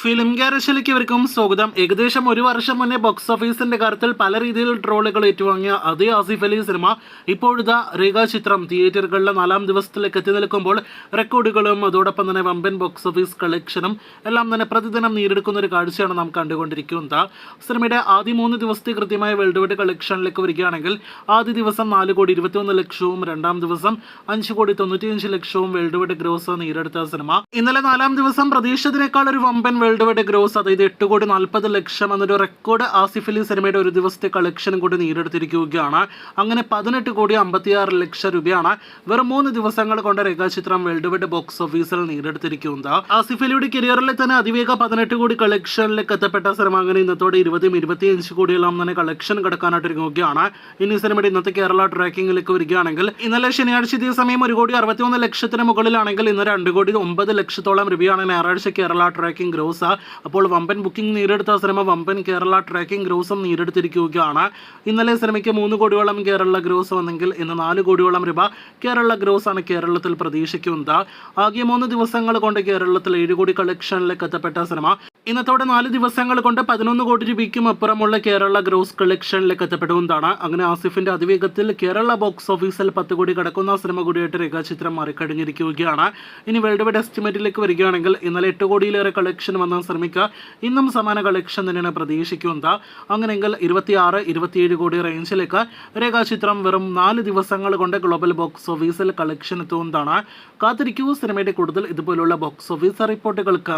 Film ഗ്യാരേജിലേക്ക് ഇവർക്കും സ്വാഗതം. ഏകദേശം ഒരു വർഷം മുന്നേ ബോക്സ് ഓഫീസിന്റെ കാര്യത്തിൽ പല രീതിയിൽ ട്രോളുകൾ ഏറ്റുവാങ്ങിയ അതേ ആസിഫ് അലി സിനിമ ഇപ്പോഴത്തെ രേഖാചിത്രം തിയേറ്ററുകളിലെ 4-ാം ദിവസത്തിലേക്ക് എത്തി നിൽക്കുമ്പോൾ റെക്കോർഡുകളും അതോടൊപ്പം തന്നെ വമ്പൻ ബോക്സ് ഓഫീസ് കളക്ഷനും എല്ലാം തന്നെ പ്രതിദിനം നേടിയെടുക്കുന്ന ഒരു കാഴ്ചയാണ് നാം കണ്ടുകൊണ്ടിരിക്കുന്നത്. സിനിമയുടെ ആദ്യ 3 ദിവസത്തെ കൃത്യമായ വേൾഡ് വൈഡ് കളക്ഷനിലേക്ക് വരികയാണെങ്കിൽ ആദ്യ ദിവസം 4,21 ലക്ഷവും രണ്ടാം ദിവസം 5,95 ലക്ഷവും വേൾഡ് വൈഡ് ഗ്രോസ് നേടിയെടുത്ത സിനിമ ഇന്നലെ 4-ാം ദിവസം പ്രതീക്ഷിച്ചതിനേക്കാൾ ഒരു വമ്പൻ വേൾഡ് വൈഡ് ഗ്രോസ്, അതായത് 8,40 ലക്ഷം എന്നൊരു റെക്കോർഡ് ആസിഫ് അലി സിനിമയുടെ ഒരു ദിവസത്തെ കളക്ഷനും കൂടി നേടിയെടുത്തിരിക്കുകയാണ്. അങ്ങനെ 18,56 ലക്ഷം രൂപയാണ് വെറും 3 ദിവസങ്ങൾ കൊണ്ട് രേഖാചിത്രം വേൾഡ് വൈഡ് ബോക്സ് ഓഫീസിൽ നേടിയെടുത്തിരിക്കുന്നത്. ആസിഫ് അലിയുടെ കരിയറിലെ തന്നെ അതിവേഗ 18 കോടി കളക്ഷനിലേക്ക് എത്തപ്പെട്ട സിനിമ അങ്ങനെ ഇന്നത്തോടെ 20-25 കോടിയെല്ലാം തന്നെ കളക്ഷൻ കടക്കാനായിട്ടിരിക്കുകയാണ്. ഇനി സിനിമയുടെ ഇന്നത്തെ കേരള ട്രാക്കിംഗിലേക്ക് വരികയാണെങ്കിൽ ഇന്നലെ ശനിയാഴ്ച ഇതേ സമയം 1,61 ലക്ഷത്തിന് മുകളിലാണെങ്കിൽ ഇന്ന് 2,09 ലക്ഷത്തോളം രൂപയാണ് ഞായറാഴ്ച കേരള ട്രാക്കിംഗ് ഗ്രോസ്. അപ്പോൾ വമ്പൻ ബുക്കിംഗ് നേടിയെടുത്ത സിനിമ വമ്പൻ കേരള ട്രാക്കിംഗ് ഗ്രോസും നേടിയെടുത്തിരിക്കുകയാണ്. ഇന്നലെ സിനിമയ്ക്ക് 3 കോടിയോളം കേരള ഗ്രോസ് വന്നെങ്കിൽ ഇന്ന് 4 കോടിയോളം രൂപ കേരള ഗ്രോസ് ആണ് കേരളത്തിൽ പ്രതീക്ഷിക്കുന്നത്. ആകെ 3 ദിവസങ്ങൾ കൊണ്ട് കേരളത്തിൽ 7 കോടി കളക്ഷനിലേക്ക് എത്തപ്പെട്ട സിനിമ ഇന്നത്തോടെ 4 ദിവസങ്ങൾ കൊണ്ട് 11 കോടി രൂപയ്ക്കും അപ്പുറമുള്ള കേരള ഗ്രോസ് കളക്ഷനിലേക്ക് എത്തപ്പെടുന്നതാണ്. അങ്ങനെ ആസിഫിന്റെ അതിവേഗത്തിൽ കേരള ബോക്സ് ഓഫീസിൽ 10 കോടി കടക്കുന്ന സിനിമ കൂടിയായിട്ട് രേഖാചിത്രം മറികടഞ്ഞിരിക്കുകയാണ്. ഇനി വേൾഡ് വൈഡ് എസ്റ്റിമേറ്റിലേക്ക് വരികയാണെങ്കിൽ ഇന്നലെ 8 കോടിയിലേറെ കളക്ഷൻ വന്ന സിനിമയ്ക്ക് ഇന്നും സമാന കളക്ഷൻ തന്നെയാണ് പ്രതീക്ഷിക്കുന്നത്. അങ്ങനെയെങ്കിൽ 26-27 കോടി റേഞ്ചിലേക്ക് രേഖാചിത്രം വെറും 4 ദിവസങ്ങൾ കൊണ്ട് ഗ്ലോബൽ ബോക്സ് ഓഫീസിൽ കളക്ഷൻ എത്തുന്നതാണ്. കാത്തിരിക്കൂ സിനിമയുടെ കൂടുതൽ ഇതുപോലുള്ള ബോക്സ് ഓഫീസ് റിപ്പോർട്ടുകൾക്ക്.